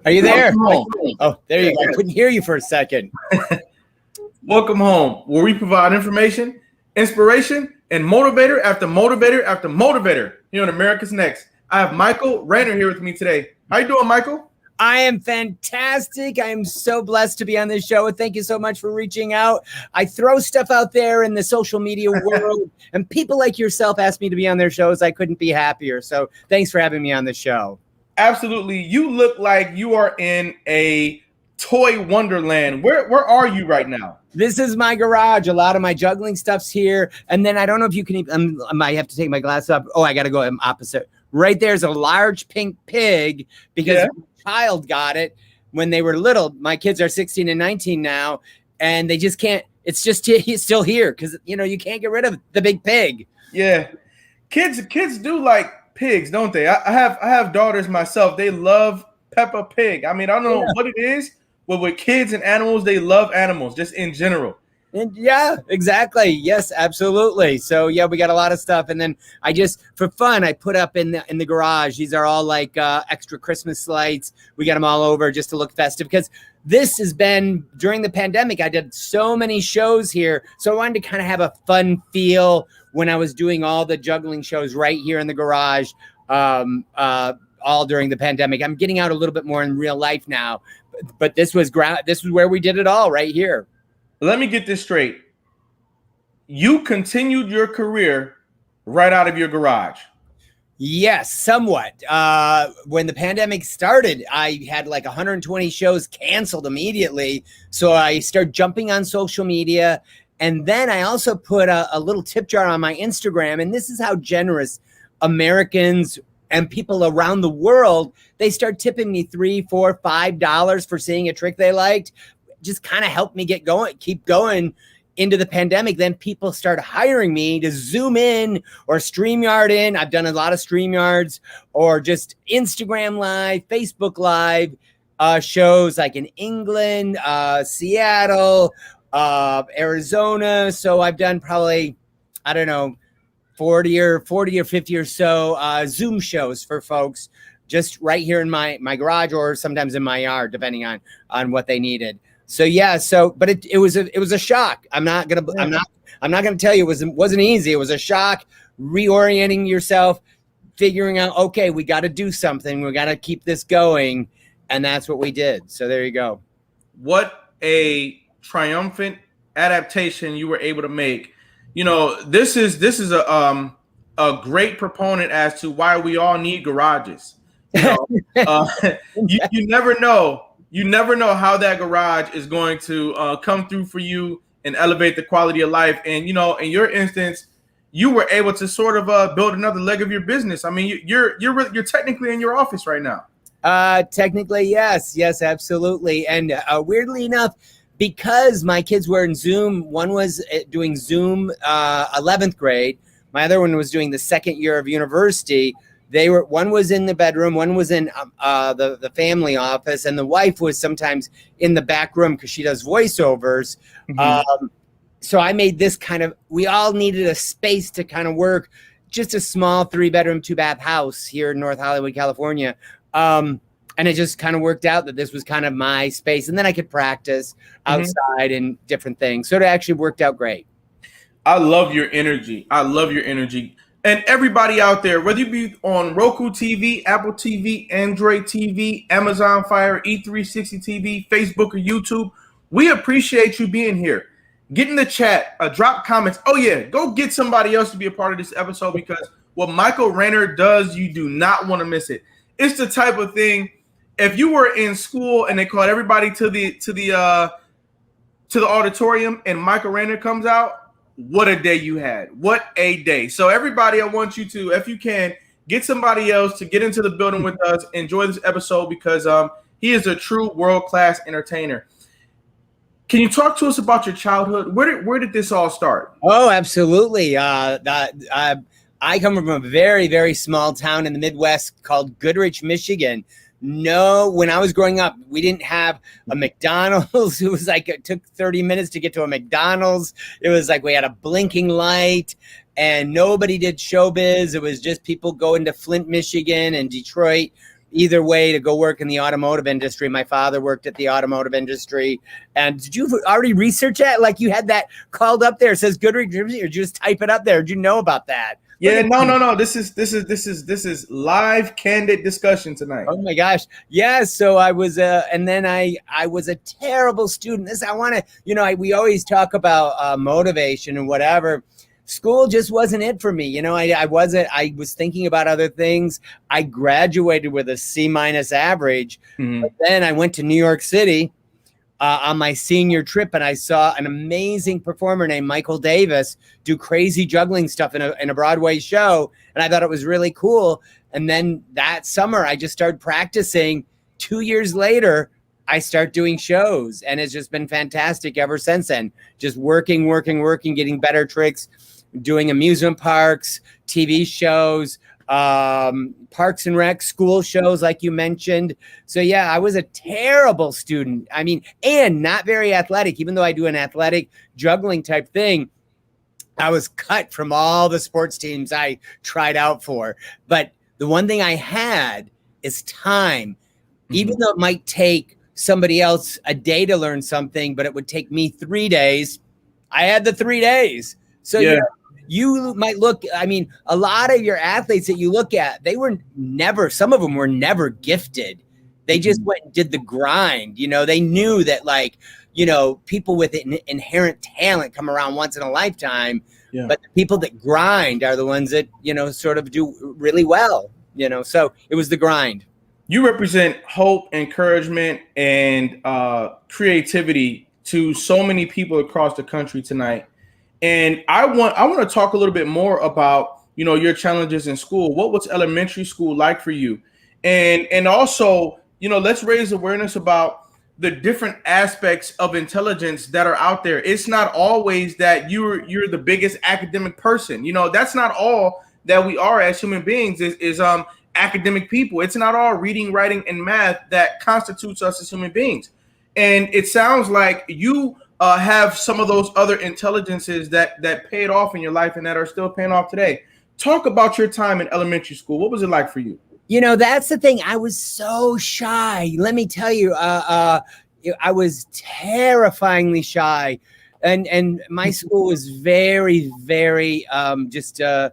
Are you there? Welcome home. Oh, there you go. I couldn't hear you for a second. Welcome home, where we provide information, inspiration, and motivator after motivator after motivator here on America's Next. I have Michael Rayner here with me today. How you doing, Michael? I am fantastic. I am so blessed to be on this show. Thank you so much for reaching out. I throw stuff out there in the social media world, and people like yourself ask me to be on their shows. I couldn't be happier. So thanks for having me on the show. Absolutely. You look like you are in a toy wonderland. Where are you right now? This is my garage. A lot of my juggling stuff's here. And then I don't know if you can even, I might have to take my glasses up. Oh, I got to go opposite. Right there's a large pink pig because my child got it when they were little. My kids are 16 and 19 now, and they just can't. It's just he's still here because, you know, you can't get rid of the big pig. Yeah. Kids do like pigs, don't they? I have daughters myself. They love Peppa Pig. I mean, I don't know what it is, but with kids and animals, they love animals just in general. And yeah, exactly. Yes, absolutely. So yeah, we got a lot of stuff. And then I just, for fun, I put up in the garage. These are all like extra Christmas lights. We got them all over just to look festive because this has been during the pandemic. I did so many shows here. So I wanted to kind of have a fun feel when I was doing all the juggling shows right here in the garage, all during the pandemic. I'm getting out a little bit more in real life now, but this was where we did it all right here. Let me get this straight. You continued your career right out of your garage. Yes, somewhat. When the pandemic started, I had like 120 shows canceled immediately. So I started jumping on social media. And then I also put a little tip jar on my Instagram. And this is how generous Americans and people around the world, they start tipping me $3, $4, $5 for seeing a trick they liked. Just kind of helped me keep going into the pandemic. Then people start hiring me to Zoom in or StreamYard in. I've done a lot of StreamYards or just Instagram Live, Facebook Live shows like in England, Seattle, Arizona. So I've done probably, I don't know, 40 or 50 or so Zoom shows for folks just right here in my garage or sometimes in my yard, depending on what they needed. So yeah, but it was a shock. I'm not gonna tell you it wasn't easy. It was a shock, reorienting yourself, figuring out, okay, we got to do something. We got to keep this going, and that's what we did. So there you go. What a triumphant adaptation you were able to make. You know, this is a great proponent as to why we all need garages. You know, you never know. You never know how that garage is going to come through for you and elevate the quality of life. And, you know, in your instance, you were able to sort of build another leg of your business. I mean, you're technically in your office right now. Technically, yes, absolutely. And weirdly enough, because my kids were in Zoom, one was doing Zoom 11th grade. My other one was doing the second year of university. One was in the bedroom, one was in the family office, and the wife was sometimes in the back room because she does voiceovers. Mm-hmm. So I made this we all needed a space to kind of work, just a small 3-bedroom, 2-bath house here in North Hollywood, California. And it just kind of worked out that this was kind of my space. And then I could practice outside and different things. So it actually worked out great. I love your energy. And everybody out there, whether you be on Roku TV, Apple TV, Android TV, Amazon Fire, E360 TV, Facebook, or YouTube, we appreciate you being here. Get in the chat, drop comments. Oh, yeah, go get somebody else to be a part of this episode because what Michael Rayner does, you do not want to miss it. It's the type of thing, if you were in school and they called everybody to the auditorium and Michael Rayner comes out, what a day you had. What a day. So everybody, I want you to, if you can, get somebody else to get into the building with us. Enjoy this episode because he is a true world-class entertainer. Can you talk to us about your childhood? Where did this all start? Oh, absolutely. I come from a very, very small town in the Midwest called Goodrich, Michigan. No, when I was growing up, we didn't have a McDonald's. It was like it took 30 minutes to get to a McDonald's. It was like we had a blinking light and nobody did showbiz. It was just people going to Flint, Michigan and Detroit, either way to go work in the automotive industry. My father worked at the automotive industry. And did you already research that? Like you had that called up there, it says good reviews, or did you just type it up there? Did you know about that? Yeah, no. This is live, candid discussion tonight. Oh my gosh. Yeah. So I was, and then I was a terrible student. This, I want to, you know, we always talk about motivation and whatever. School just wasn't it for me. You know, I was thinking about other things. I graduated with a C- average, but then I went to New York City on my senior trip, and I saw an amazing performer named Michael Davis do crazy juggling stuff in a Broadway show, and I thought it was really cool. And then that summer, I just started practicing. 2 years later, I start doing shows, and it's just been fantastic ever since then. Just working, getting better tricks, doing amusement parks, TV shows, Parks and Rec, school shows, like you mentioned. So yeah, I was a terrible student. I mean, and not very athletic, even though I do an athletic juggling type thing. I was cut from all the sports teams I tried out for. But the one thing I had is time. Even though it might take somebody else a day to learn something, but it would take me 3 days, I had the 3 days. So yeah. You might look, I mean, a lot of your athletes that you look at, they were never, some of them were never gifted. They just went and did the grind. You know, they knew that, like, you know, people with inherent talent come around once in a lifetime, but the people that grind are the ones that, you know, sort of do really well, you know, so it was the grind. You represent hope, encouragement, and creativity to so many people across the country tonight. And I want to talk a little bit more about, you know, your challenges in school. What was elementary school like for you? And also, you know, let's raise awareness about the different aspects of intelligence that are out there. It's not always that you're the biggest academic person. You know, that's not all that we are as human beings is academic people. It's not all reading, writing, and math that constitutes us as human beings. And it sounds like you have some of those other intelligences that paid off in your life and that are still paying off today. Talk about your time in elementary school. What was it like for you? You know, that's the thing. I was so shy. Let me tell you, I was terrifyingly shy. And my school was very, very I'm going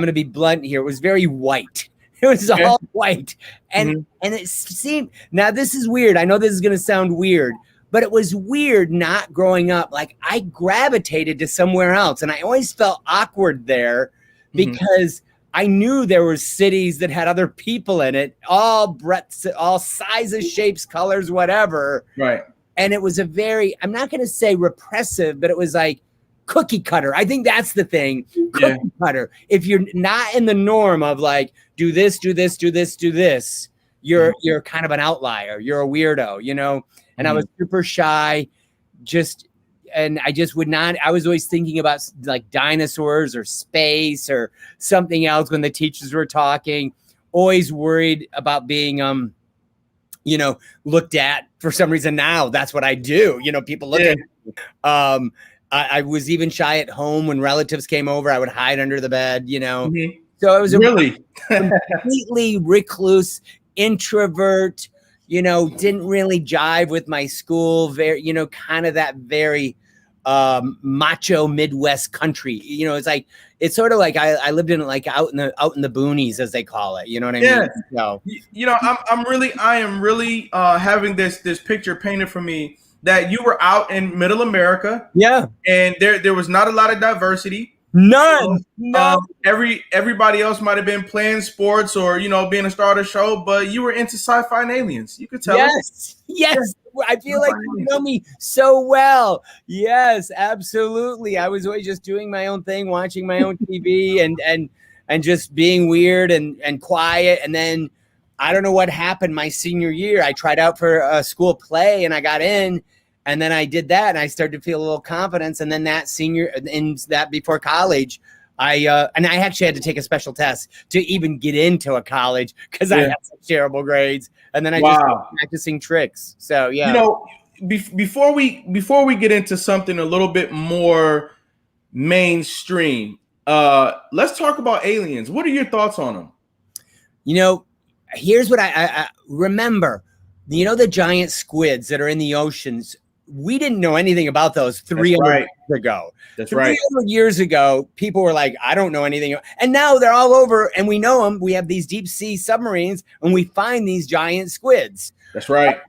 to be blunt here. It was very white. It was all white. And it seemed, now this is weird. I know this is going to sound weird, but it was weird not growing up. Like, I gravitated to somewhere else, and I always felt awkward there because I knew there were cities that had other people in it, all breadths, all sizes, shapes, colors, whatever. Right. And it was a very, I'm not going to say repressive, but it was like cookie cutter. I think that's the thing. Cookie cutter. If you're not in the norm of like, do this, do this, do this, do this, you're kind of an outlier. You're a weirdo, you know? And I was super shy, and I just would not, I was always thinking about like dinosaurs or space or something else when the teachers were talking, always worried about being, you know, looked at for some reason. Now that's what I do. You know, people look at me. I was even shy at home when relatives came over. I would hide under the bed, you know. So I was really completely recluse, introvert, you know, didn't really jive with my school. Very, you know, kind of that very macho Midwest country. You know, it's sort of like I lived in like out in the boonies, as they call it. You know what I mean? So, you know, I am really having this picture painted for me that you were out in middle America. Yeah. And there was not a lot of diversity. None. Everybody else might have been playing sports or, you know, being a star of the show, but you were into sci-fi and aliens. You could tell. Yes. I feel like you know me so well. Yes, absolutely. I was always just doing my own thing, watching my own TV and just being weird and quiet. And then I don't know what happened my senior year. I tried out for a school play and I got in. And then I did that, and I started to feel a little confidence. And then that before college, I actually had to take a special test to even get into a college because I had such terrible grades. And then I just started practicing tricks. So yeah, you know, before we get into something a little bit more mainstream, let's talk about aliens. What are your thoughts on them? You know, here's what I remember. You know, the giant squids that are in the oceans. We didn't know anything about those 300 years ago. That's 300 years ago, people were like, I don't know anything. And now they're all over and we know them. We have these deep sea submarines and we find these giant squids. That's right.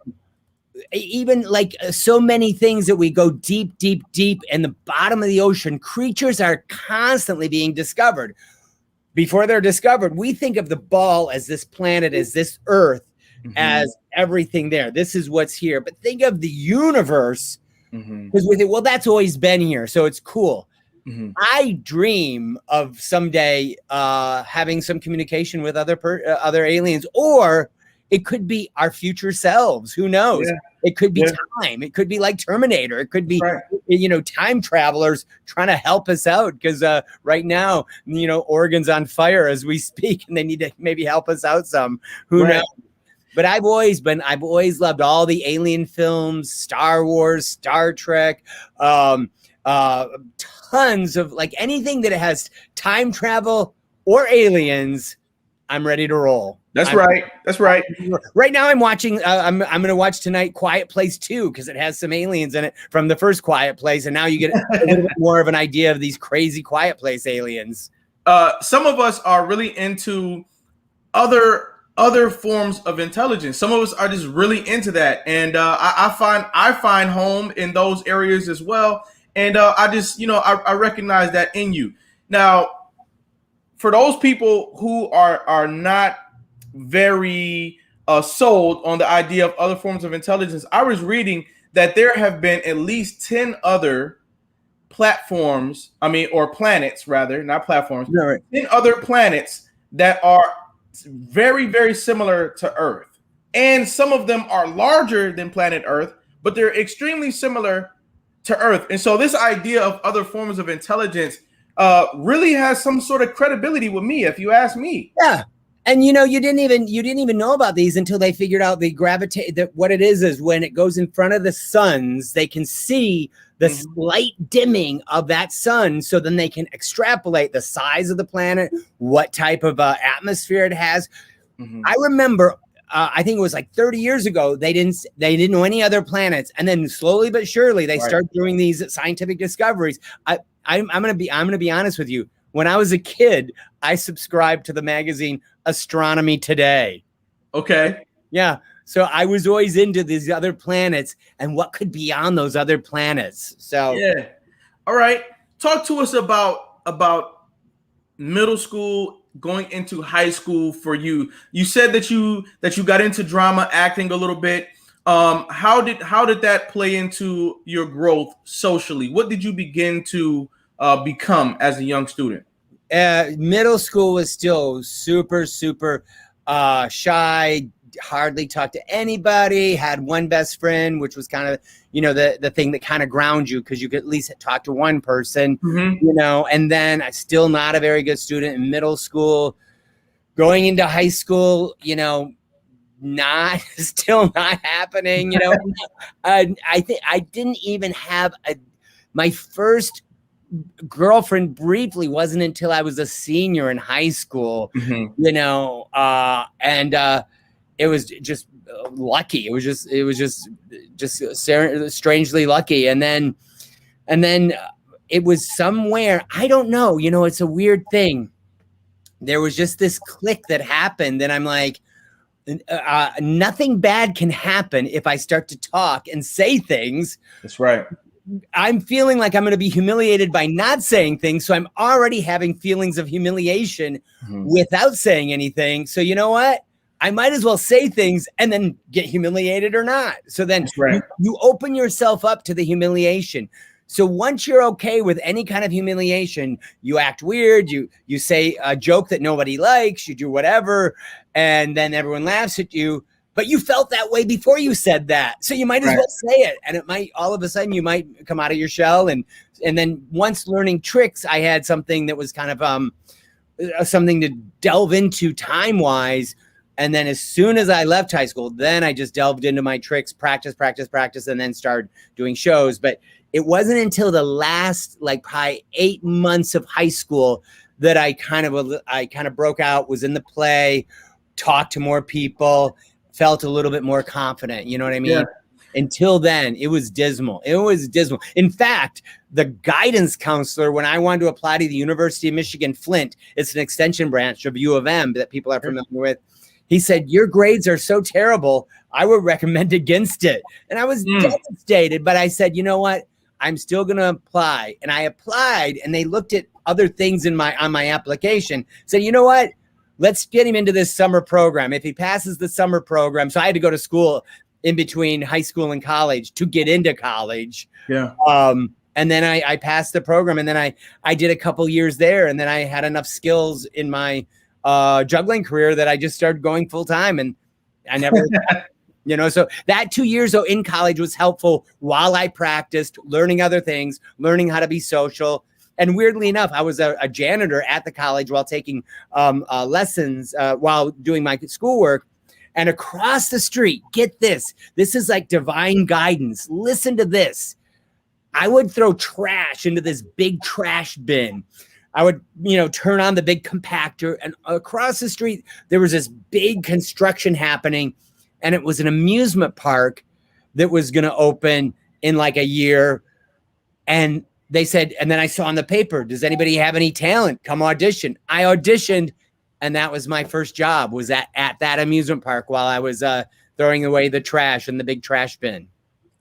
Even like so many things that we go deep, deep, deep in the bottom of the ocean, creatures are constantly being discovered. Before they're discovered, we think of the ball as this planet, as this Earth, as everything there. This is what's here. But think of the universe, because we think, well, that's always been here, so it's cool. I dream of someday having some communication with other aliens, or it could be our future selves. Who knows? Yeah. It could be time. It could be like Terminator. It could be, time travelers trying to help us out because right now, Oregon's on fire as we speak, and they need to maybe help us out some. Who knows? But I've always loved all the alien films, Star Wars, Star Trek, tons of like anything that has time travel or aliens. I'm ready to roll. That's right. Right now I'm watching, I'm going to watch tonight Quiet Place 2 because it has some aliens in it from the first Quiet Place. And now you get a little bit more of an idea of these crazy Quiet Place aliens. Some of us are really into other forms of intelligence. Some of us are just really into that. And I find home in those areas as well. And I just, I recognize that in you. Now, for those people who are not very sold on the idea of other forms of intelligence, I was reading that there have been at least 10 other platforms, or planets rather, not platforms, 10 other planets that are very, very similar to Earth. And some of them are larger than planet Earth, but they're extremely similar to Earth. And so this idea of other forms of intelligence really has some sort of credibility with me, if you ask me. Yeah. And you didn't even know about these until they figured out the what it is when it goes in front of the suns, they can see the slight dimming of that sun. So then they can extrapolate the size of the planet, what type of atmosphere it has. I remember, I think it was like 30 years ago, they didn't know any other planets. And then slowly but surely they start doing these scientific discoveries. I'm going to be honest with you. When I was a kid, I subscribed to the magazine Astronomy Today. Okay. Yeah. So I was always into these other planets and what could be on those other planets. So yeah. All right. Talk to us about middle school going into high school for you. You said that you got into drama, acting a little bit. How did that play into your growth socially? What did you begin to become as a young student? Middle school was still super, super shy, hardly talked to anybody, had one best friend, which was kind of, the thing that kind of grounds you because you could at least talk to one person, and then I'm still not a very good student in middle school. Going into high school, still not happening, I think I didn't even have my first girlfriend briefly wasn't until I was a senior in high school, and it was just lucky. It was just strangely lucky. And then it was somewhere, I don't know, it's a weird thing. There was just this click that happened. And I'm like, nothing bad can happen if I start to talk and say things. That's right. I'm feeling like I'm going to be humiliated by not saying things. So I'm already having feelings of humiliation without saying anything. So you know what? I might as well say things and then get humiliated or not. So then you open yourself up to the humiliation. So once you're okay with any kind of humiliation, you act weird, you say a joke that nobody likes, you do whatever, and then everyone laughs at you. But you felt that way before you said that. So you might as well say it. And it might, all of a sudden, you might come out of your shell. And then once learning tricks, I had something that was kind of something to delve into time-wise. And then as soon as I left high school, then I just delved into my tricks, practice, and then started doing shows. But it wasn't until the last, probably 8 months of high school that I kind of broke out, was in the play, talked to more people, felt a little bit more confident. You know what I mean? Yeah. Until then, it was dismal. It was dismal. In fact, the guidance counselor, when I wanted to apply to the University of Michigan, Flint, it's an extension branch of U of M that people are familiar with. He said, your grades are so terrible, I would recommend against it. And I was devastated, but I said, you know what? I'm still going to apply. And I applied, and they looked at other things on my application, said, you know what? Let's get him into this summer program. If he passes the summer program, so I had to go to school in between high school and college to get into college. Yeah. And then I passed the program, and then I did a couple years there, and then I had enough skills in my juggling career that I just started going full time, and I never, so that 2 years though in college was helpful while I practiced, learning other things, learning how to be social. And weirdly enough, I was a janitor at the college while taking lessons while doing my schoolwork. And across the street, get this is like divine guidance. Listen to this. I would throw trash into this big trash bin. I would, turn on the big compactor, and across the street, there was this big construction happening, and it was an amusement park that was going to open in like a year. And they said, and then I saw on the paper, does anybody have any talent? Come audition. I auditioned. And that was my first job, was at that amusement park while I was throwing away the trash in the big trash bin.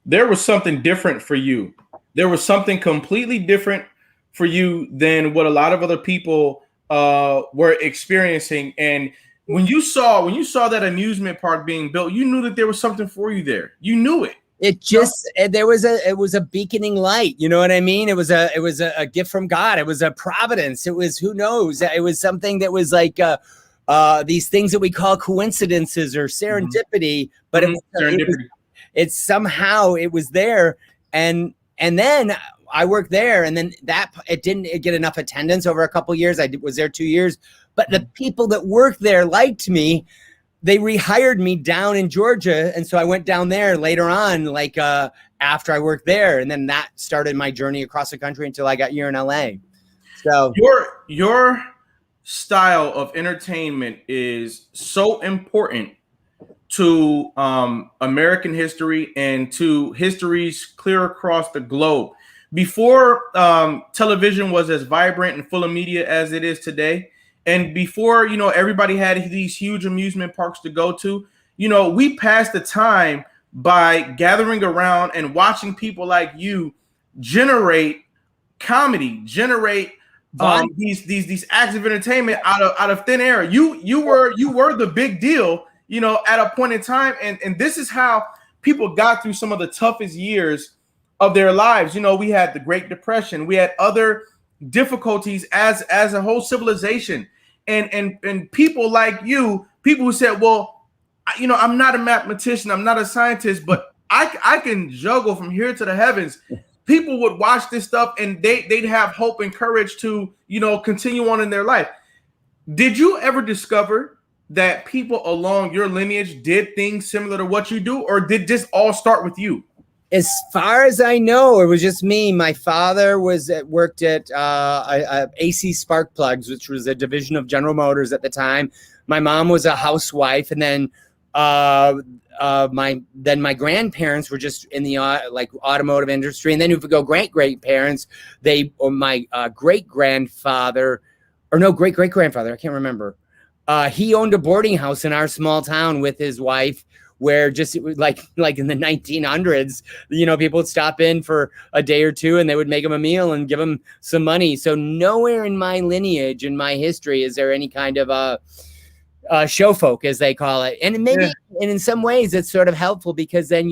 There was something different for you. There was something completely different for you than what a lot of other people were experiencing. And when you saw that amusement park being built, you knew that there was something for you there. You knew it. It was a beaconing light. You know what I mean? It was a gift from God. It was a providence. It was, who knows? It was something that was like these things that we call coincidences or serendipity, but it's somehow it was there. And then I worked there, and then it didn't get enough attendance over a couple of years. I was there 2 years, but the people that worked there liked me. They rehired me down in Georgia. And so I went down there later on, like after I worked there. And then that started my journey across the country until I got here in LA. So your style of entertainment is so important to American history and to histories clear across the globe. Before television was as vibrant and full of media as it is today, and before, everybody had these huge amusement parks to go to, we passed the time by gathering around and watching people like you generate comedy, generate these acts of entertainment out of thin air. You were the big deal, at a point in time. And this is how people got through some of the toughest years of their lives. We had the Great Depression. We had other difficulties as a whole civilization. And people like you, people who said, well, I'm not a mathematician, I'm not a scientist, but I can juggle from here to the heavens. People would watch this stuff, and they'd have hope and courage to, continue on in their life. Did you ever discover that people along your lineage did things similar to what you do, or did this all start with you? As far as I know, it was just me. My father worked at AC Spark Plugs, which was a division of General Motors at the time. My mom was a housewife, and then my grandparents were just in the automotive industry. And then if we go great grandparents, my great grandfather, I can't remember. He owned a boarding house in our small town with his wife, where just it was like in the 1900s, people would stop in for a day or two, and they would make them a meal and give them some money. So nowhere in my lineage, in my history, is there any kind of show folk, as they call it. And maybe, and in some ways, it's sort of helpful, because then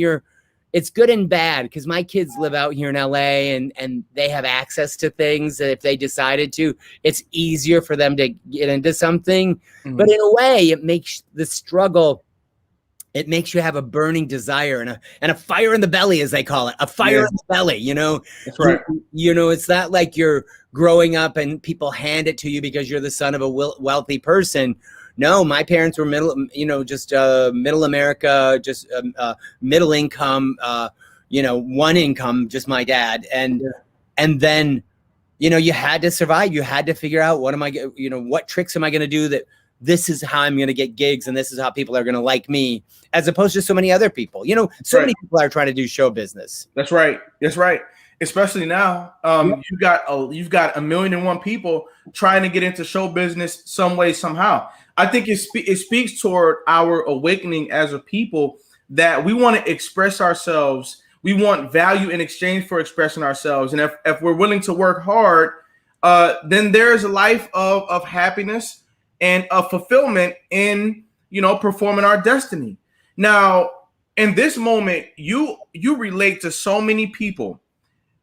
it's good and bad, because my kids live out here in LA, and they have access to things that if they decided to, it's easier for them to get into something. Mm-hmm. But in a way, it makes the struggle. It makes you have a burning desire and a fire in the belly, as they call it, a fire in the belly, That's right. It's not like you're growing up and people hand it to you because you're the son of a wealthy person. No, my parents were middle America, just middle income, one income, just my dad. And then, you had to survive. You had to figure out what tricks am I going to do this is how I'm going to get gigs and this is how people are going to like me, as opposed to so many other people. You know, so many people are trying to do show business. That's right. That's right. Especially now, you've got 1,000,001 people trying to get into show business some way, somehow. I think it speaks toward our awakening as a people that we want to express ourselves. We want value in exchange for expressing ourselves. And if we're willing to work hard, then there's a life of happiness and of fulfillment in, performing our destiny. Now, in this moment, you relate to so many people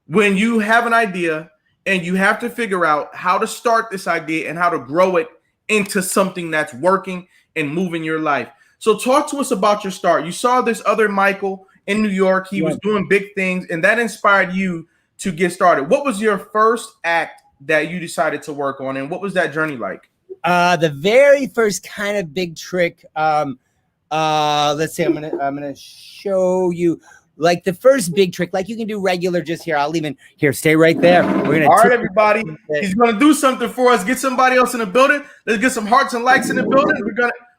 when you have an idea and you have to figure out how to start this idea and how to grow it into something that's working and moving your life. So talk to us about your start. You saw this other Michael in New York. He was doing big things, and that inspired you to get started. What was your first act that you decided to work on, and what was that journey like? The very first kind of big trick, let's see, I'm gonna show you. Like the first big trick, like you can do regular just here. I'll even here, stay right there. We're gonna. All right, everybody. He's gonna do something for us. Get somebody else in the building. Let's get some hearts and likes in the building.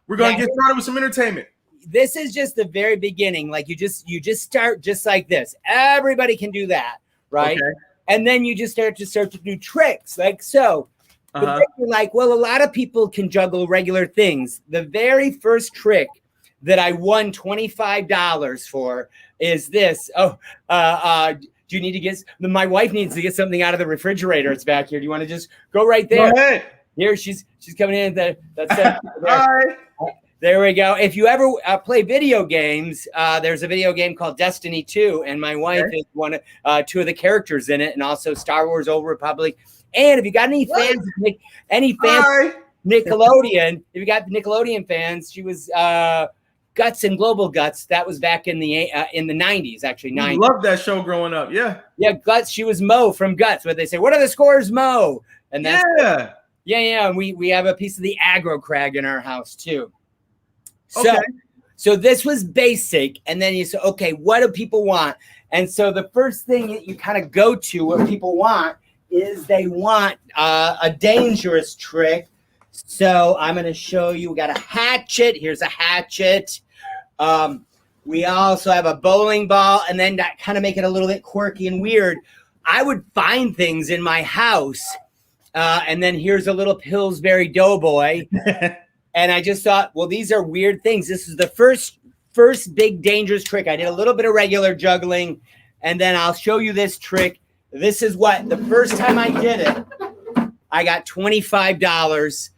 We're gonna get started with some entertainment. This is just the very beginning. Like you just start just like this. Everybody can do that, right? Okay. And then you just start to do tricks like so. But then you're like, well, a lot of people can juggle regular things. The very first trick that I won $25 for is this. Do you need to get, my wife needs to get something out of the refrigerator. It's back here. Do you want to just go right there? Go ahead. Here, she's coming in. That's it. Hi. There we go. If you ever play video games, there's a video game called Destiny 2, and my wife is two of the characters in it, and also Star Wars Old Republic. And if you got any fans of Nickelodeon, if you got the Nickelodeon fans, she was Guts and Global Guts. That was back in the 90s, actually. 90s. Loved that show growing up. Yeah. Yeah, Guts. She was Mo from Guts. But they say, "What are the scores, Mo?" And that's yeah. And we have a piece of the aggro crag in our house too. So this was basic, and then you say, okay, what do people want? And so the first thing that you kind of go to, what people want, is they want a dangerous trick. So I'm going to show you. We got a hatchet. Here's a hatchet. We also have a bowling ball, and then to kind of make it a little bit quirky and weird, I would find things in my house, and then here's a little Pillsbury Doughboy. And I just thought, well, these are weird things. This is the first big dangerous trick. I did a little bit of regular juggling, and then I'll show you this trick. This is what the first time I did it, I got $25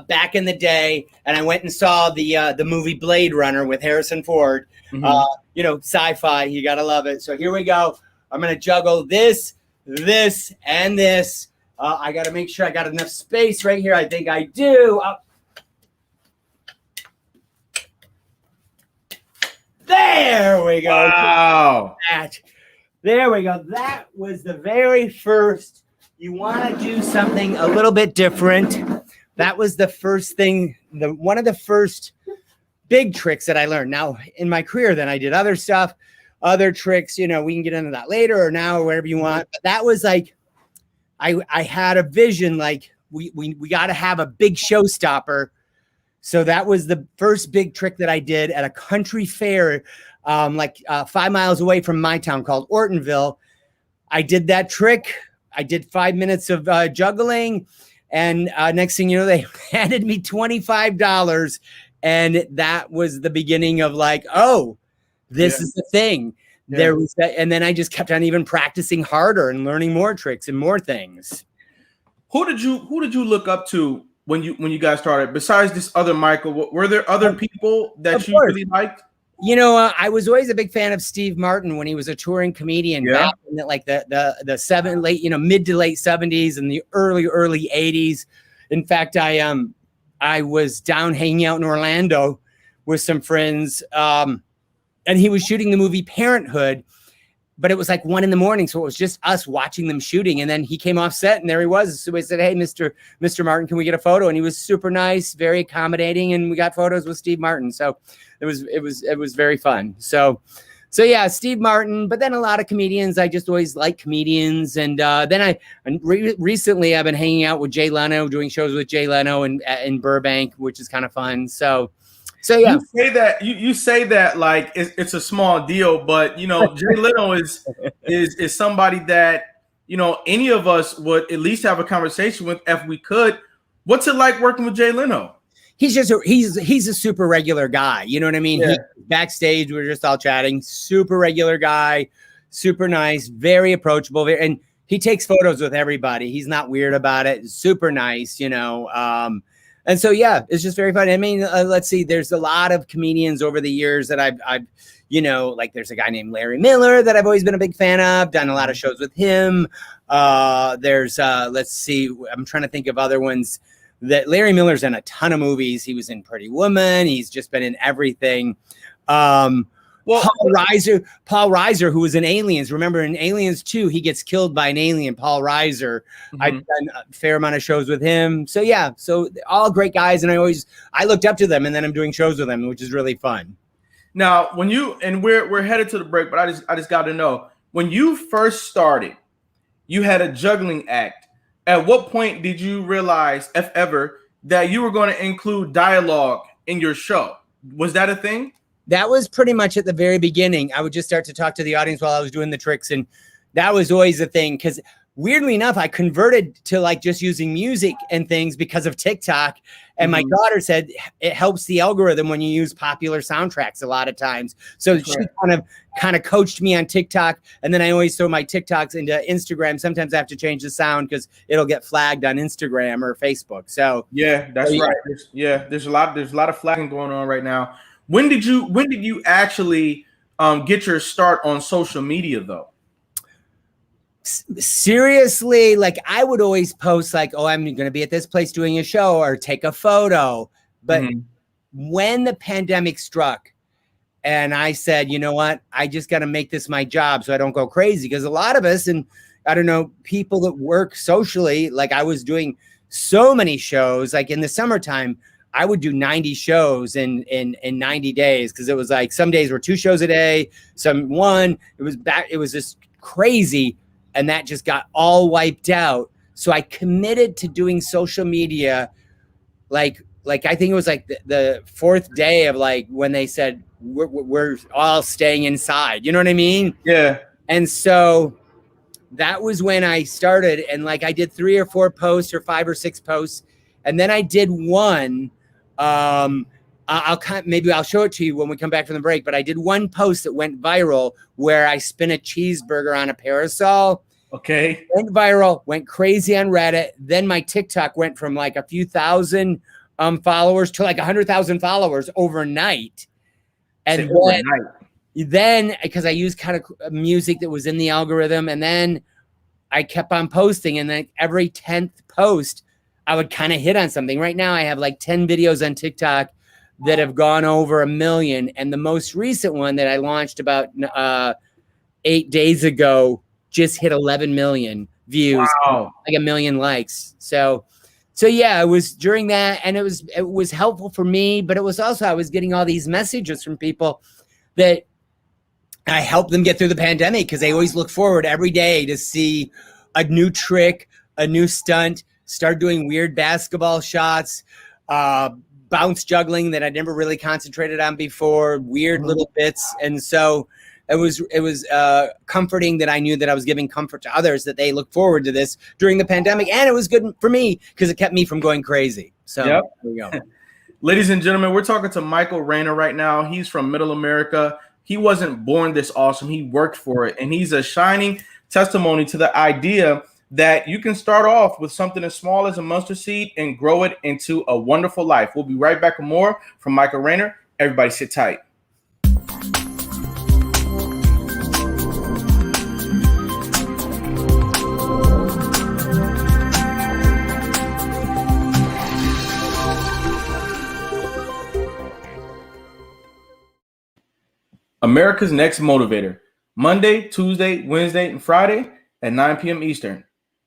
back in the day, and I went and saw the movie Blade Runner with Harrison Ford. Mm-hmm. Sci-fi, you gotta love it. So here we go. I'm gonna juggle this, and this. I gotta make sure I got enough space right here. I think I do. There we go. Wow. There we go. That was the very first. You want to do something a little bit different. That was the first thing, one of the first big tricks that I learned. Now, in my career, then I did other stuff, other tricks. We can get into that later or now or wherever you want. But that was like, I had a vision like we got to have a big showstopper. So that was the first big trick that I did at a country fair, 5 miles away from my town called Ortonville. I did that trick. I did 5 minutes of juggling. And next thing you know, they handed me $25. And that was the beginning of like, oh, this is the thing. Yeah. There was that, and then I just kept on even practicing harder and learning more tricks and more things. Who did you look up to when you guys started? Besides this other Michael, were there other people that you really liked? I was always a big fan of Steve Martin when he was a touring comedian back in mid to late 70s and the early 80s. In fact, I was down hanging out in Orlando with some friends, and he was shooting the movie Parenthood, but it was like 1 a.m. So it was just us watching them shooting. And then he came off set and there he was. So we said, "Hey, Mr. Martin, can we get a photo?" And he was super nice, very accommodating. And we got photos with Steve Martin. So it was very fun. So So yeah, Steve Martin, but then a lot of comedians. I just always like comedians. And then recently I've been hanging out with Jay Leno, doing shows with Jay Leno in Burbank, which is kind of fun. So yeah. You say that like it's a small deal, but you know, Jay Leno is somebody that, you know, any of us would at least have a conversation with if we could. What's it like working with Jay Leno? He's a super regular guy. You know what I mean? Yeah. Backstage, we're just all chatting. Super regular guy, super nice, very approachable, and he takes photos with everybody. He's not weird about it. Super nice, you know. And so yeah, it's just very fun. I mean, let's see. There's a lot of comedians over the years that I've you know, like there's a guy named Larry Miller that I've always been a big fan of. Done a lot of shows with him. There's let's see. I'm trying to think of other ones. That Larry Miller's in a ton of movies. He was in Pretty Woman. He's just been in everything. Paul Reiser, who was in Aliens. Remember in Aliens 2, he gets killed by an alien, Paul Reiser. Mm-hmm. I've done a fair amount of shows with him. So yeah, so all great guys. And I looked up to them, and then I'm doing shows with them, which is really fun. Now, when you, and we're headed to the break, but I just got to know, when you first started, you had a juggling act. At what point did you realize, if ever, that you were going to include dialogue in your show? Was that a thing? That was pretty much at the very beginning. I would just start to talk to the audience while I was doing the tricks. And that was always a thing. Because weirdly enough, I converted to like just using music and things because of TikTok. And my daughter said it helps the algorithm when you use popular soundtracks a lot of times. So she kind of coached me on TikTok. And then I always throw my TikToks into Instagram. Sometimes I have to change the sound because it'll get flagged on Instagram or Facebook. So yeah, that's right. There's a lot of flagging going on right now. When did you actually get your start on social media though? Seriously, like I would always post like, oh, I'm going to be at this place doing a show or take a photo. But when the pandemic struck and I said, you know what, I just got to make this my job so I don't go crazy. Because a lot of us, and I don't know, people that work socially, like I was doing so many shows, like in the summertime, I would do 90 shows in 90 days. Cause it was like some days were 2 shows a day, some one, it was just crazy. And that just got all wiped out. So I committed to doing social media. Like I think it was like the 4th day of like when they said we're all staying inside. You know what I mean? Yeah. And so that was when I started. And like I did 3 or 4 posts or 5 or 6 posts. And then I did one. Maybe I'll show it to you when we come back from the break, but I did one post that went viral where I spin a cheeseburger on a parasol. Okay. Went viral, went crazy on Reddit. Then my TikTok went from like a few thousand followers to like 100,000 followers overnight. And then because I used kind of music that was in the algorithm, and then I kept on posting, and then every 10th post, I would kind of hit on something. Right now I have like 10 videos on TikTok that have gone over 1 million. And the most recent one that I launched about 8 days ago just hit 11 million views, like 1 million likes. So yeah, it was during that, and it was helpful for me, but it was also, I was getting all these messages from people that I helped them get through the pandemic because they always look forward every day to see a new trick, a new stunt, start doing weird basketball shots, bounce juggling that I never really concentrated on before, weird little bits. And so it was comforting that I knew that I was giving comfort to others, that they look forward to this during the pandemic. And it was good for me because it kept me from going crazy. So There we go. Ladies and gentlemen, we're talking to Michael Rayner right now. He's from Middle America. He wasn't born this awesome. He worked for it. And he's a shining testimony to the idea that you can start off with something as small as a mustard seed and grow it into a wonderful life. We'll be right back with more from Michael Rayner. Everybody sit tight. America's Next Motivator, Monday, Tuesday, Wednesday, and Friday at 9 p.m. Eastern.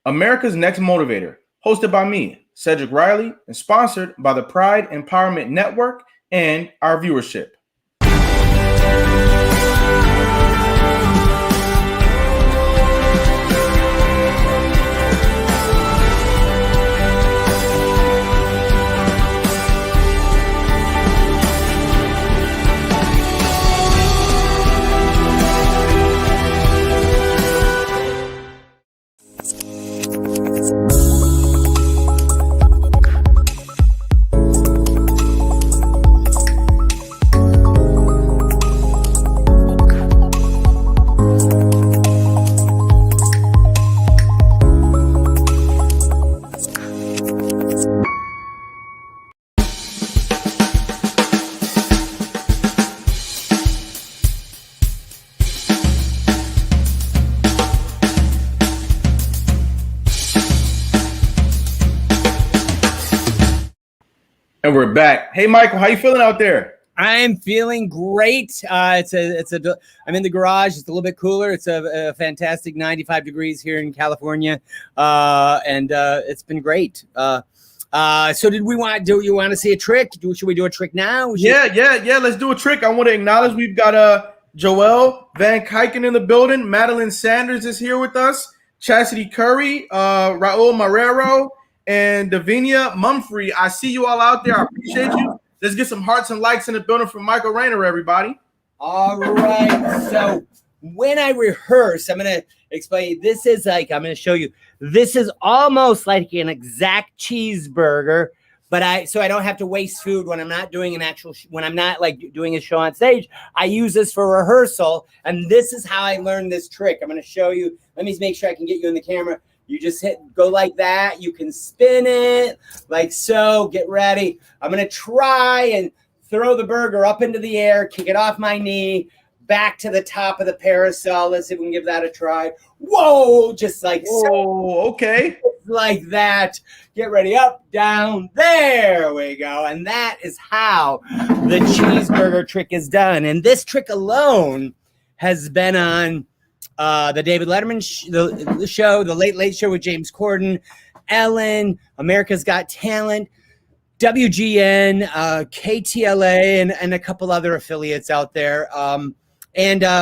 America's Next Motivator, hosted by me, Cedric Riley, and sponsored by the Pride Empowerment Network and our viewership. And we're back. Hey, Michael, how you feeling out there? I'm feeling great. I'm in the garage. It's a little bit cooler. It's a fantastic 95 degrees here in California, and it's been great. So do you want to see a trick? Should we do a trick now? Yeah. Let's do a trick. I want to acknowledge we've got Joelle Van Kyken in the building. Madeline Sanders is here with us. Chastity Curry, Raul Marrero, and Davinia Mumfrey. I see you all out there. I appreciate you. Let's get some hearts and likes in the building from Michael Rayner, everybody. All right. So when I rehearse, I'm going to explain. This is I'm going to show you. This is almost like an exact cheeseburger, but so I don't have to waste food when I'm not doing when I'm not doing a show on stage. I use this for rehearsal, and this is how I learned this trick. I'm going to show you. Let me make sure I can get you in the camera. You just go like that. You can spin it like so. Get ready. I'm going to try and throw the burger up into the air, kick it off my knee, back to the top of the parasol. Let's see if we can give that a try. Whoa, just like so. Okay. Like that. Get ready. Up, down. There we go. And that is how the cheeseburger trick is done. And this trick alone has been on the David Letterman show, the Late Late Show with James Corden, Ellen, America's Got Talent, WGN, KTLA, and a couple other affiliates out there. The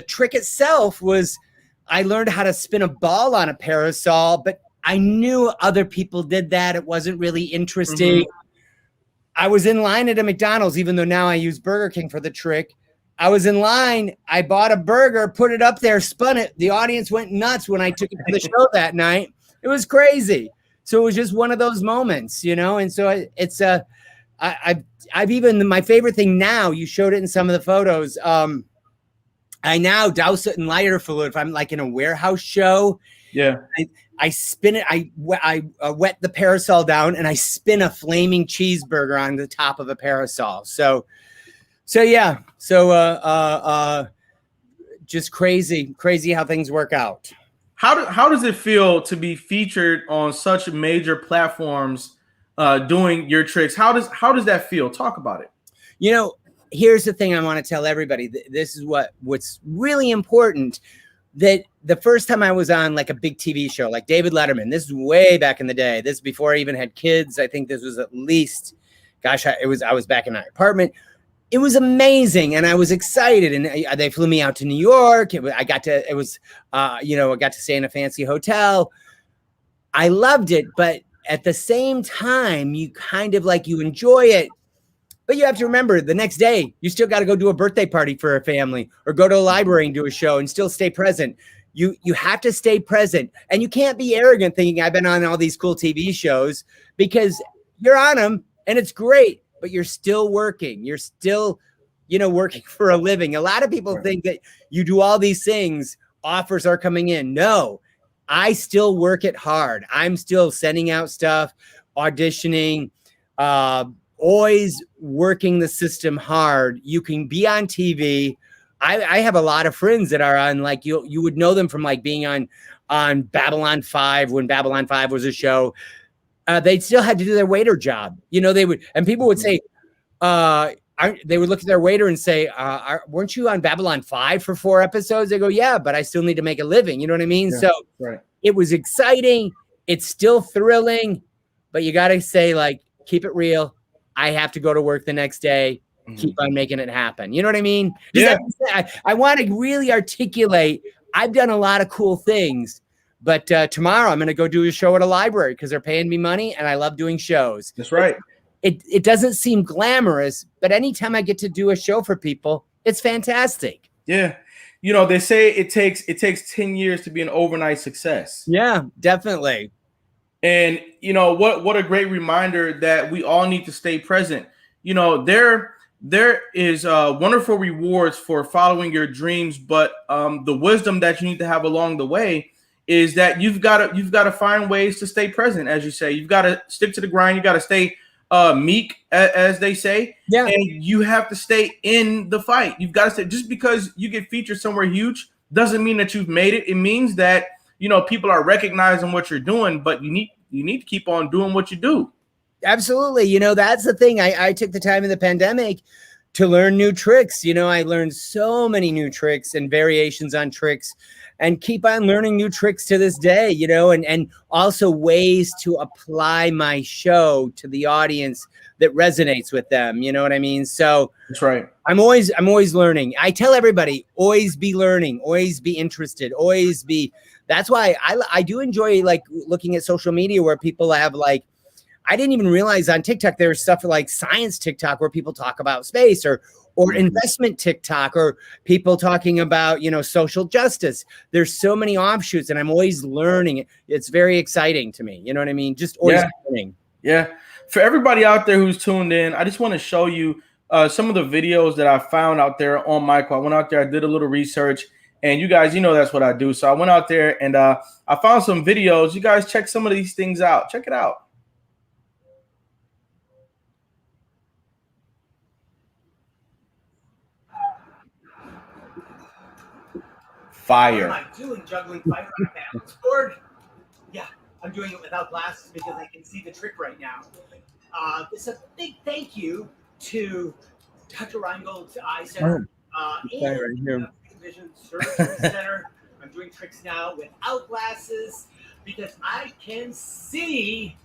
trick itself was I learned how to spin a ball on a parasol, but I knew other people did that. It wasn't really interesting. Mm-hmm. I was in line at a McDonald's, even though now I use Burger King for the trick. I was in line. I bought a burger, put it up there, spun it. The audience went nuts when I took it to the show that night. It was crazy. So it was just one of those moments, And so it's I've even my favorite thing now. You showed it in some of the photos. I now douse it in lighter fluid if I'm like in a warehouse show. Yeah. I spin it. I wet the parasol down and I spin a flaming cheeseburger on the top of a parasol. So yeah. So just crazy how things work out. How does it feel to be featured on such major platforms doing your tricks? How does that feel? Talk about it. Here's the thing I want to tell everybody. This is what's really important, that the first time I was on like a big TV show like David Letterman, this is way back in the day. This is before I even had kids. I think this was at least, I was back in my apartment. It was amazing, and I was excited, and they flew me out to New York. I got to stay in a fancy hotel. I loved it, but at the same time, you kind of you enjoy it, but you have to remember the next day, you still got to go do a birthday party for a family or go to a library and do a show and still stay present. You have to stay present, and you can't be arrogant thinking I've been on all these cool TV shows, because you're on them and it's great. But you're still working. You're still, working for a living. A lot of people think that you do all these things, offers are coming in. No, I still work it hard. I'm still sending out stuff, auditioning, always working the system hard. You can be on TV. I have a lot of friends that are on, you would know them from being on Babylon 5 when Babylon 5 was a show. They still had to do their waiter job. People would say, they would look at their waiter and say, weren't you on Babylon 5 for 4 episodes? They go, yeah, but I still need to make a living. You know what I mean? Yeah, so right. It was exciting. It's still thrilling, but you got to say, keep it real. I have to go to work the next day. Mm-hmm. Keep on making it happen. You know what I mean? Yeah. I want to really articulate. I've done a lot of cool things. But tomorrow I'm going to go do a show at a library because they're paying me money and I love doing shows. That's right. It doesn't seem glamorous, but anytime I get to do a show for people, it's fantastic. Yeah. They say it takes 10 years to be an overnight success. Yeah, definitely. And what a great reminder that we all need to stay present. There is wonderful rewards for following your dreams, but the wisdom that you need to have along the way is that you've got to find ways to stay present, as you say. You've got to stick to the grind. You got to stay meek, as they say. Yeah. And you have to stay in the fight. You've got to stay. Just because you get featured somewhere huge doesn't mean that you've made it. It means that people are recognizing what you're doing, but you need to keep on doing what you do. Absolutely. You know, that's the thing. I took the time in the pandemic to learn new tricks. You know, I learned so many new tricks and variations on tricks and keep on learning new tricks to this day, you know, and also ways to apply my show to the audience that resonates with them. You know what I mean? So That's right. I'm always learning. I tell everybody, always be learning, always be interested, always be. That's why I do enjoy like looking at social media where people have like, I didn't even realize on TikTok there's stuff like science TikTok where people talk about space or investment TikTok or people talking about, you know, social justice. There's so many offshoots and I'm always learning. It's very exciting to me. You know what I mean? Just always learning. Yeah. For everybody out there who's tuned in, I just want to show you some of the videos that I found out there on Michael. I went out there, I did a little research, and you guys, you know, that's what I do. So I went out there and I found some videos. You guys check some of these things out. Check it out. Fire. What am I doing juggling fire on a balance board? Yeah, I'm doing it without glasses because I can see the trick right now. It's a big thank you to Dr. Reingold's Eye Center and Vision Surgery Center. I'm doing tricks now without glasses because I can see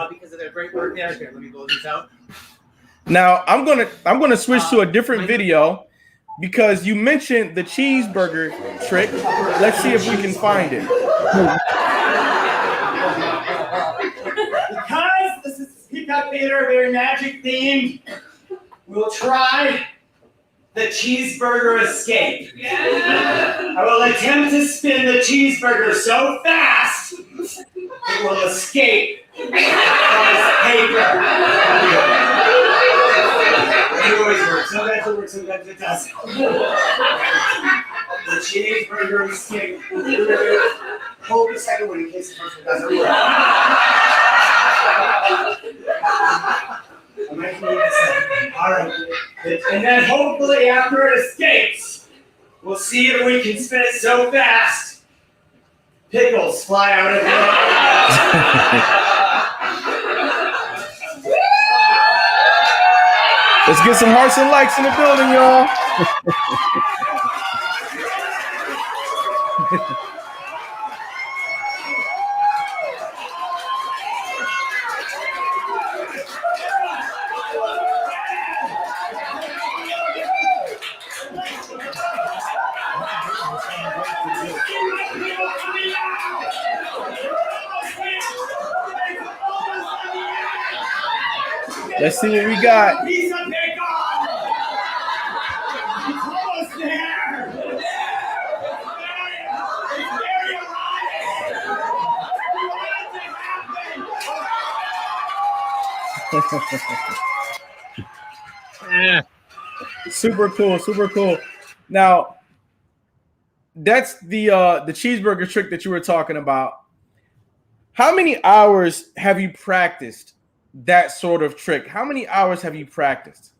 because of their great work there. Here, let me blow this out. Now I'm gonna switch to a different video because you mentioned the cheeseburger trick. Let's see if we can find it. Guys, this is Peacock Theater, very magic themed. We'll try the cheeseburger escape. Yeah. I will attempt to spin the cheeseburger so fast it will escape from this paper. It always works. Sometimes it works, sometimes it doesn't. The cheeseburger escape. Hold the second one in case the first one doesn't work. I might need the second. All right. And then hopefully after it escapes, we'll see if we can spin it so fast, pickles fly out of it. Let's get some hearts and likes in the building, y'all. Let's see what we got. Piece of pickle! It's almost there! It's very alive! Super cool, super cool. Now, that's the cheeseburger trick that you were talking about. How many hours have you practiced that sort of trick? How many hours have you practiced?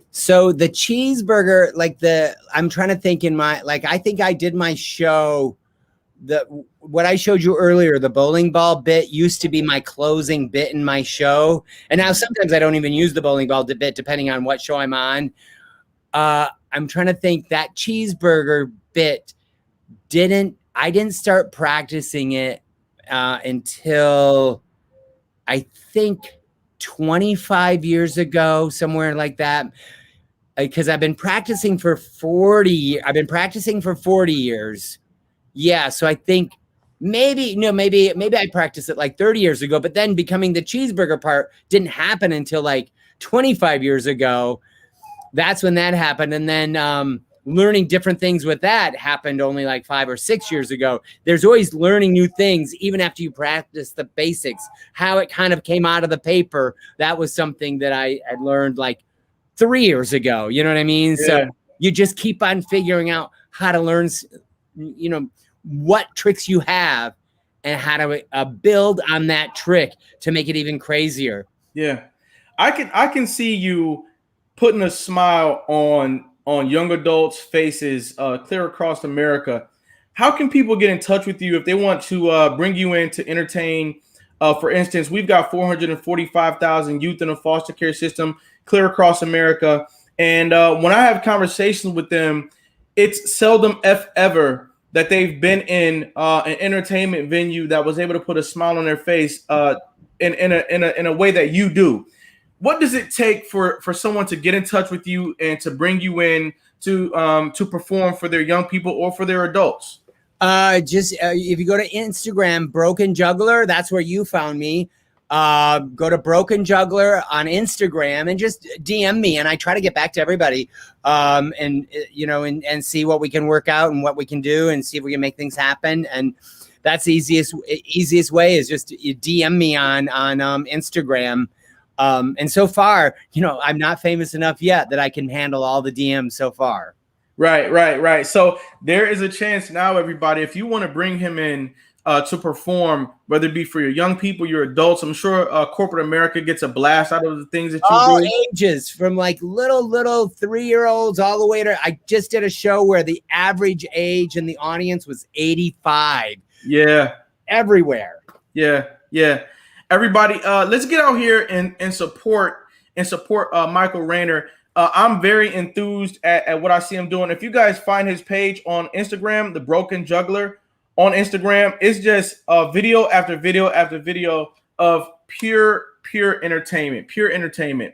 So the cheeseburger, I'm trying to think I think I did my show. What I showed you earlier, the bowling ball bit used to be my closing bit in my show. And now sometimes I don't even use the bowling ball bit depending on what show I'm on. I'm trying to think that cheeseburger bit I didn't start practicing it until I think 25 years ago, somewhere like that, because I've been practicing for 40 years. Yeah. So I think maybe I practiced it like 30 years ago, but then becoming the cheeseburger part didn't happen until like 25 years ago. That's when that happened. And then, learning different things with that happened only like 5 or 6 years ago. There's always learning new things, even after you practice the basics. How it kind of came out of the paper, that was something that I had learned like 3 years ago. You know what I mean? Yeah. So you just keep on figuring out how to learn, you know, what tricks you have and how to build on that trick to make it even crazier. Yeah. I can see you putting a smile on young adults' faces clear across America. How can people get in touch with you if they want to bring you in to entertain For instance, we've got 445,000 youth in the foster care system clear across America. And when I have conversations with them, it's seldom if ever that they've been in an entertainment venue that was able to put a smile on their face in a way that you do. What does it take for someone to get in touch with you and to bring you in to perform for their young people or for their adults? If you go to Instagram, Broken Juggler, that's where you found me. Go to Broken Juggler on Instagram and just DM me, and I try to get back to everybody. And see what we can work out and what we can do, and see if we can make things happen. And that's the easiest way is just you DM me on Instagram. And so far, I'm not famous enough yet that I can handle all the DMs so far. Right. So there is a chance now, everybody, if you want to bring him in to perform, whether it be for your young people, your adults, I'm sure corporate America gets a blast out of the things that you all do. Ages, from like little 3-year-olds all the way to, I just did a show where the average age in the audience was 85. Yeah. Everywhere. Yeah. Everybody, let's get out here and support Michael Rayner. I'm very enthused at what I see him doing. If you guys find his page on Instagram, The Broken Juggler on Instagram, it's just video after video after video of pure entertainment.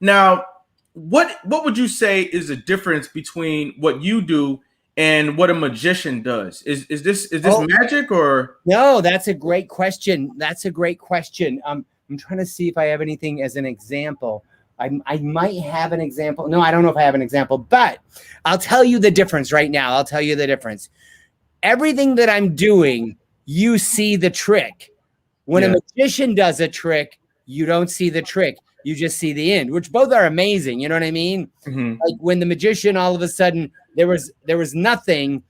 Now, what would you say is the difference between what you do and what a magician does? Is this magic or? No, that's a great question. I'm trying to see if I have anything as an example. I might have an example. No, I don't know if I have an example, but I'll tell you the difference right now. Everything that I'm doing, you see the trick. When a magician does a trick, you don't see the trick. You just see the end, which both are amazing. You know what I mean? Mm-hmm. Like when the magician, all of a sudden there was nothing.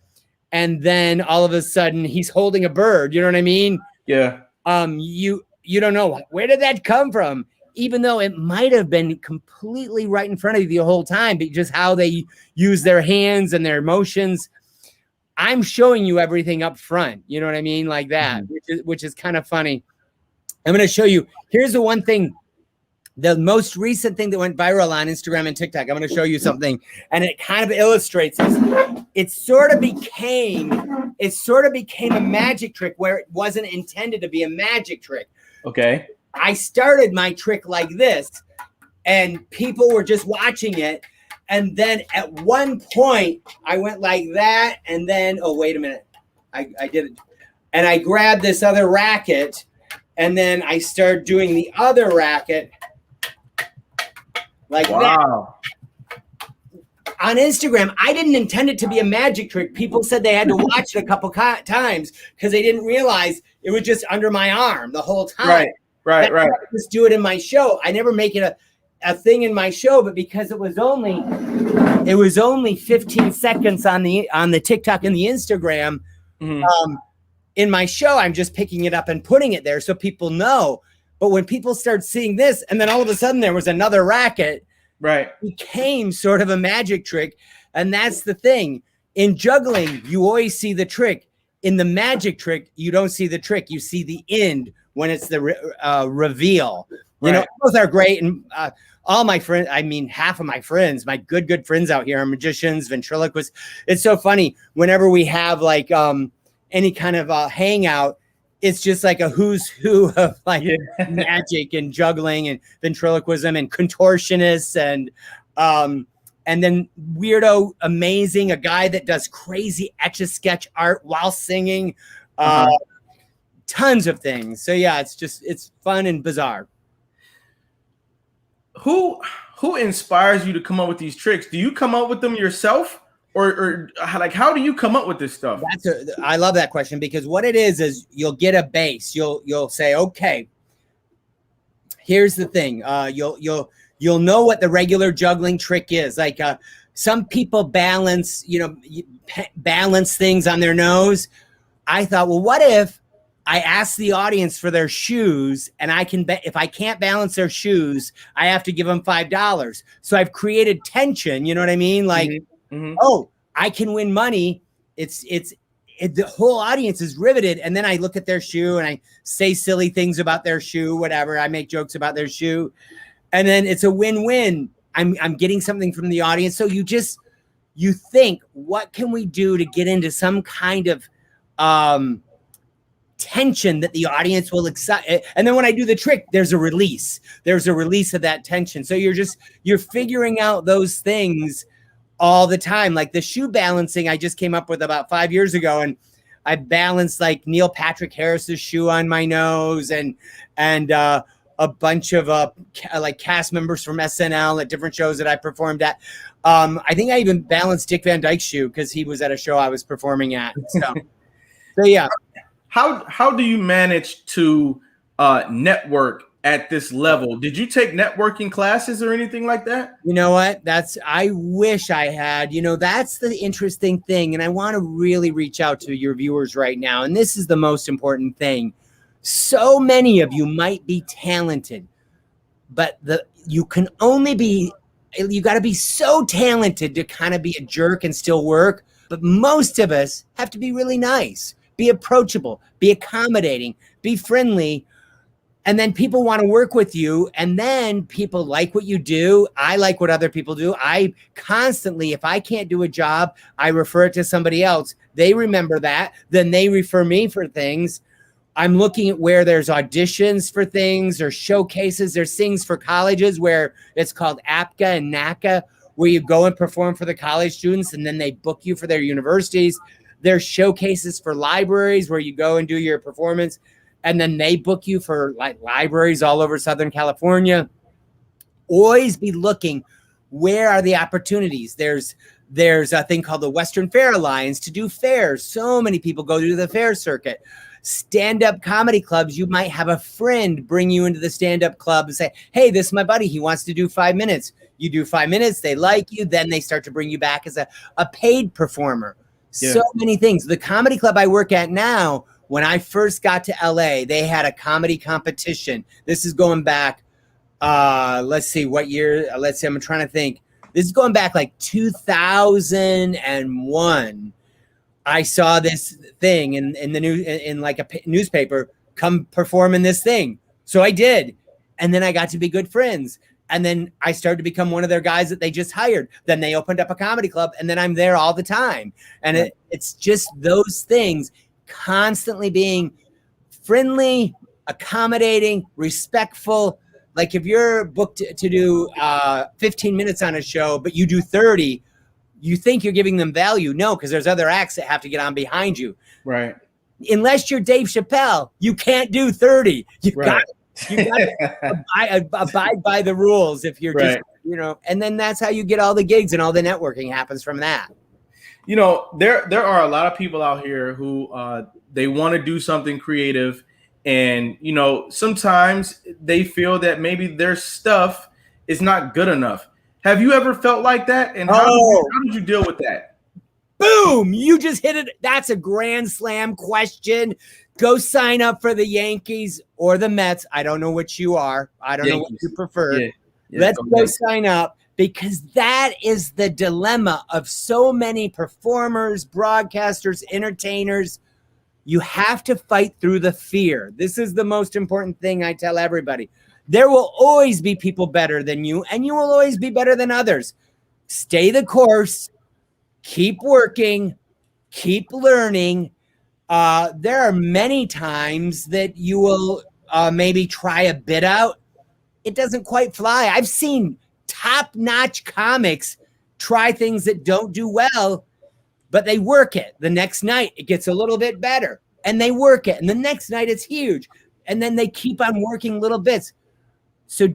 And then all of a sudden he's holding a bird. You know what I mean? Yeah. You don't know, where did that come from? Even though it might have been completely right in front of you the whole time, but just how they use their hands and their emotions. I'm showing you everything up front. You know what I mean? Like that, which is kind of funny. I'm going to show you. Here's the one thing, the most recent thing that went viral on Instagram and TikTok. I'm going to show you something, and it kind of illustrates this. It sort of became a magic trick where it wasn't intended to be a magic trick. Okay. I started my trick like this, and people were just watching it. And then at one point, I went like that, and then, oh, wait a minute. I did it. And I grabbed this other racket, and then I started doing the other racket like that. On Instagram, I didn't intend it to be a magic trick. People said they had to watch it a couple times because they didn't realize it was just under my arm the whole time. Right. I just do it in my show. I never make it a thing in my show, but because it was only 15 seconds on the TikTok and the Instagram, in my show, I'm just picking it up and putting it there so people know. But when people start seeing this, and then all of a sudden there was another racket, right, it became sort of a magic trick. And that's the thing. In juggling, you always see the trick. In the magic trick, you don't see the trick. You see the end when it's the reveal. Right. You know, both are great. And all my friends, I mean, half of my friends, my good friends out here are magicians, ventriloquists. It's so funny. Whenever we have like any kind of hangout, it's just like a who's who of like magic and juggling and ventriloquism and contortionists and then weirdo, amazing, a guy that does crazy Etch-a-Sketch art while singing, tons of things. So yeah, it's fun and bizarre. Who inspires you to come up with these tricks? Do you come up with them yourself, or like how do you come up with this stuff? I love that question, because what it is you'll get a base. You'll say, okay, here's the thing. You'll know what the regular juggling trick is. Like some people balance things on their nose. I thought, well, what if I ask the audience for their shoes, and if I can't balance their shoes, I have to give them $5. So I've created tension. You know what I mean? Like, oh, I can win money. It's the whole audience is riveted. And then I look at their shoe and I say silly things about their shoe, whatever. I make jokes about their shoe. And then it's a win-win. I'm getting something from the audience. So you think, what can we do to get into some kind of tension that the audience will accept? And then when I do the trick, there's a release of that tension. So you're figuring out those things all the time. Like the shoe balancing I just came up with about 5 years ago, and I balanced like Neil Patrick Harris's shoe on my nose and a bunch of like cast members from SNL at different shows that I performed at. I think I even balanced Dick Van Dyke's shoe because he was at a show I was performing at. So yeah. How do you manage to network at this level? Did you take networking classes or anything like that? You know what? I wish I had. That's the interesting thing. And I want to really reach out to your viewers right now. And this is the most important thing. So many of you might be talented, but you got to be so talented to kind of be a jerk and still work. But most of us have to be really nice, be approachable, be accommodating, be friendly. And then people want to work with you. And then people like what you do. I like what other people do. I constantly, if I can't do a job, I refer it to somebody else. They remember that. Then they refer me for things. I'm looking at where there's auditions for things or showcases. There's things for colleges where it's called APCA and NACA, where you go and perform for the college students and then they book you for their universities. There's showcases for libraries where you go and do your performance and then they book you for like libraries all over Southern California. Always be looking, where are the opportunities? There's a thing called the Western Fair Alliance to do fairs. So many people go to the fair circuit. Stand-up comedy clubs, you might have a friend bring you into the stand-up club and say, hey, this is my buddy. He wants to do 5 minutes. You do 5 minutes. They like you. Then they start to bring you back as a paid performer. Yeah. So many things. The comedy club I work at now, when I first got to LA, they had a comedy competition. This is going back, let's see, what year? Let's see, I'm trying to think. This is going back like 2001. I saw this thing in like a newspaper, come perform in this thing. So I did. And then I got to be good friends. And then I started to become one of their guys that they just hired. Then they opened up a comedy club and then I'm there all the time. And it's just those things, constantly being friendly, accommodating, respectful. Like if you're booked to do 15 minutes on a show, but you do 30, you think you're giving them value. No, because there's other acts that have to get on behind you. Right. Unless you're Dave Chappelle, you can't do 30. You got to abide by the rules if you're just, and then that's how you get all the gigs and all the networking happens from that. There are a lot of people out here who they want to do something creative. And, sometimes they feel that maybe their stuff is not good enough. Have you ever felt like that? And how did you deal with that? Boom! You just hit it. That's a grand slam question. Go sign up for the Yankees or the Mets. I don't know which you are. I don't know what you prefer. Yeah, Let's go sign up, because that is the dilemma of so many performers, broadcasters, entertainers. You have to fight through the fear. This is the most important thing I tell everybody. There will always be people better than you, and you will always be better than others. Stay the course. Keep working. Keep learning. There are many times that you will maybe try a bit out. It doesn't quite fly. I've seen top-notch comics try things that don't do well, but they work it. The next night, it gets a little bit better, and they work it. And the next night, it's huge. And then they keep on working little bits. So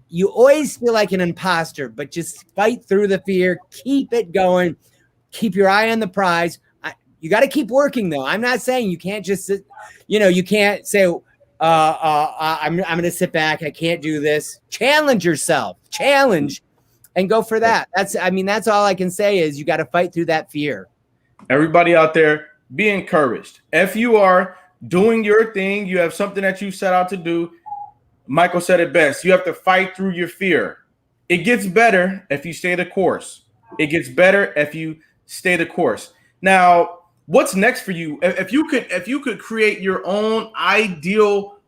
you always feel like an imposter, but just fight through the fear. Keep it going. Keep your eye on the prize. You got to keep working, though. I'm not saying you can't just sit, you can't say, I'm going to sit back. I can't do this. Challenge yourself. Challenge and go for that. That's all I can say is you got to fight through that fear. Everybody out there, be encouraged. If you are doing your thing, you have something that you set out to do. Michael said it best. You have to fight through your fear. It gets better if you stay the course. It gets better if you stay the course. Now, What's next for you? If you could create your own ideal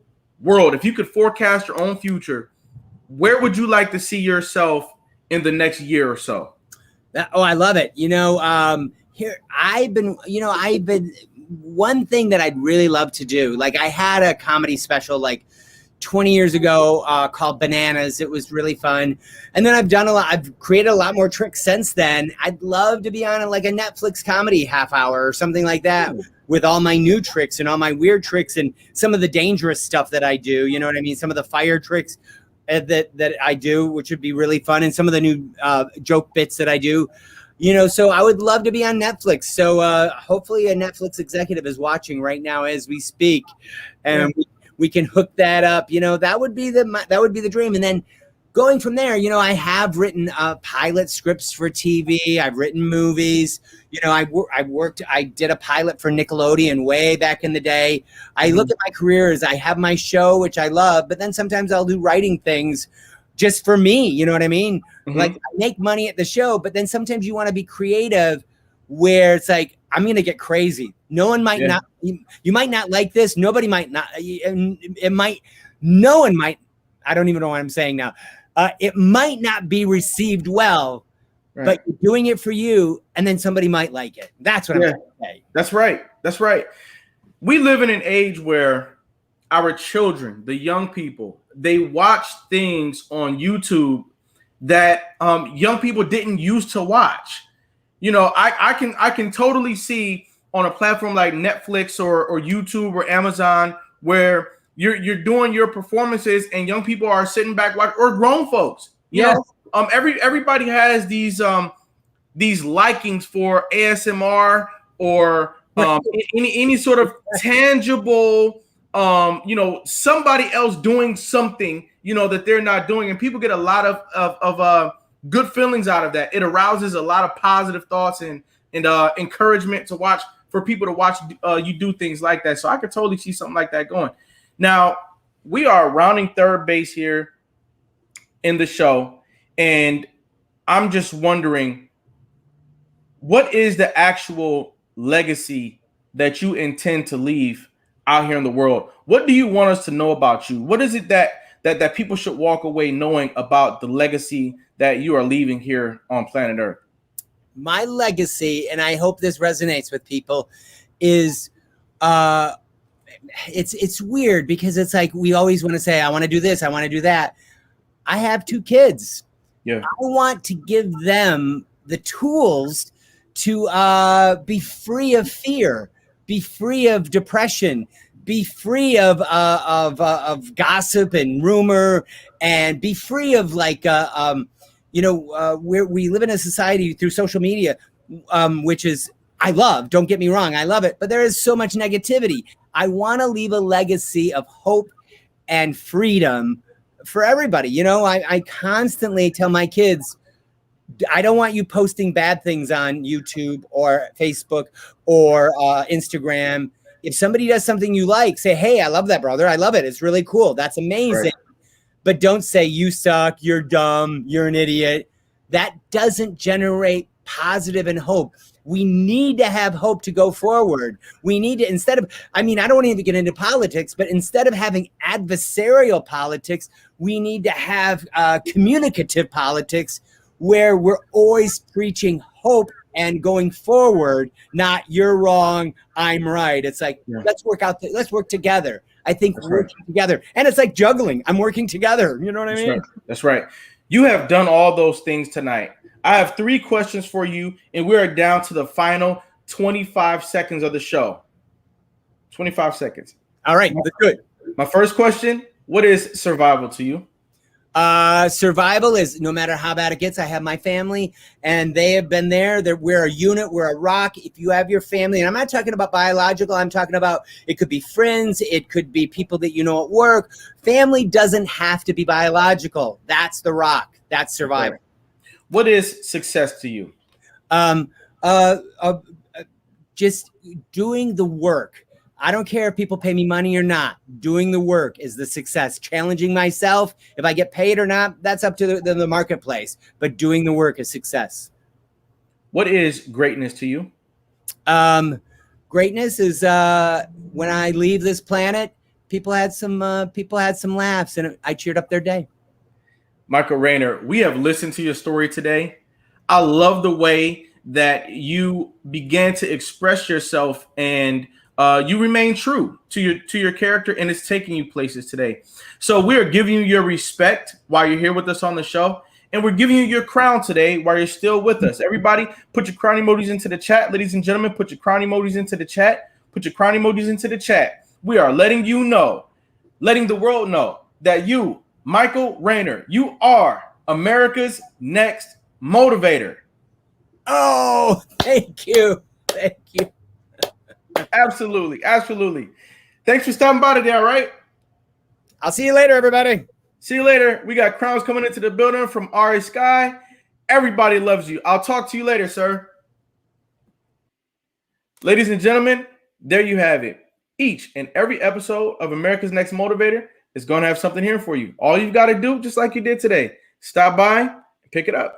world, if you could forecast your own future, where would you like to see yourself in the next year or so? Oh, I love it. Here I've been, one thing that I'd really love to do. Like I had a comedy special like 20 years ago called Bananas. It was really fun. And then I've created a lot more tricks since then. I'd love to be on like a Netflix comedy half hour or something like that with all my new tricks and all my weird tricks and some of the dangerous stuff that I do. You know what I mean? Some of the fire tricks that I do, which would be really fun. And some of the new joke bits that I do. So I would love to be on Netflix. So hopefully a Netflix executive is watching right now as we speak, and we can hook that up. That would be the dream. And then going from there, I have written pilot scripts for TV. I've written movies. I did a pilot for Nickelodeon way back in the day. I look at my career as I have my show, which I love, but then sometimes I'll do writing things just for me. You know what I mean? Like I make money at the show, but then sometimes you want to be creative where it's like, I'm going to get crazy. No one might not, you might not like this. Nobody might not, no one might, I don't even know what I'm saying now. It might not be received well, but you're doing it for you. And then somebody might like it. That's what I'm trying to say. That's right. That's right. We live in an age where our children, the young people, they watch things on YouTube that young people didn't used to watch. I can totally see on a platform like Netflix or YouTube or Amazon where you're doing your performances and young people are sitting back or grown folks. Everybody has these likings for ASMR or any sort of tangible somebody else doing something that they're not doing, and people get a lot of good feelings out of that. It arouses a lot of positive thoughts and encouragement for people to watch you do things like that. So I could totally see something like that going. Now, we are rounding third base here in the show, and I'm just wondering, what is the actual legacy that you intend to leave out here in the world? What do you want us to know about you? What is it that people should walk away knowing about the legacy that you are leaving here on planet Earth? My legacy, and I hope this resonates with people, is it's weird because it's like we always want to say, I want to do this, I want to do that. I have 2 kids. I want to give them the tools to be free of fear, be free of depression, be free of gossip and rumor, and be free of where we live in a society through social media, which is, I love, don't get me wrong, I love it, but there is so much negativity. I want to leave a legacy of hope and freedom for everybody. I constantly tell my kids, I don't want you posting bad things on YouTube or Facebook or Instagram. If somebody does something you like, say, hey, I love that, brother. I love it. It's really cool. That's amazing. Right. But don't say you suck, you're dumb, you're an idiot. That doesn't generate positive and hope. We need to have hope to go forward. We need to, I don't want to even get into politics, but instead of having adversarial politics, we need to have communicative politics where we're always preaching hope and going forward, not you're wrong, I'm right. It's like, let's work together. I think working together. And it's like juggling. I'm working together. You know what I mean? Right. That's right. You have done all those things tonight. I have 3 questions for you, and we are down to the final 25 seconds of the show. 25 seconds. All right. That's good. My first question, what is survival to you? Survival is no matter how bad it gets, I have my family and they have been there. We're a unit, we're a rock. If you have your family, and I'm not talking about biological, I'm talking about, it could be friends, it could be people that you know at work. Family doesn't have to be biological. That's the rock. That's survival. What is success to you? Just doing the work. I don't care if people pay me money or not. Doing the work is the success. Challenging myself, if I get paid or not, that's up to the marketplace. But doing the work is success. What is greatness to you? greatness is when I leave this planet, people had some laughs, and I cheered up their day. Michael Rayner, we have listened to your story today. I love the way that you began to express yourself, and you remain true to your character, and it's taking you places today. So we are giving you your respect while you're here with us on the show, and we're giving you your crown today while you're still with us. Everybody, put your crown emojis into the chat. Ladies and gentlemen, put your crown emojis into the chat. Put your crown emojis into the chat. We are letting the world know that you, Michael Rayner, you are America's next motivator. Oh, thank you. Thank you. Absolutely. Absolutely. Thanks for stopping by today, all right? I'll see you later, everybody. See you later. We got crowns coming into the building from Ari Sky. Everybody loves you. I'll talk to you later, sir. Ladies and gentlemen, there you have it. Each and every episode of America's Next Motivator is going to have something here for you. All you've got to do, just like you did today, stop by and pick it up.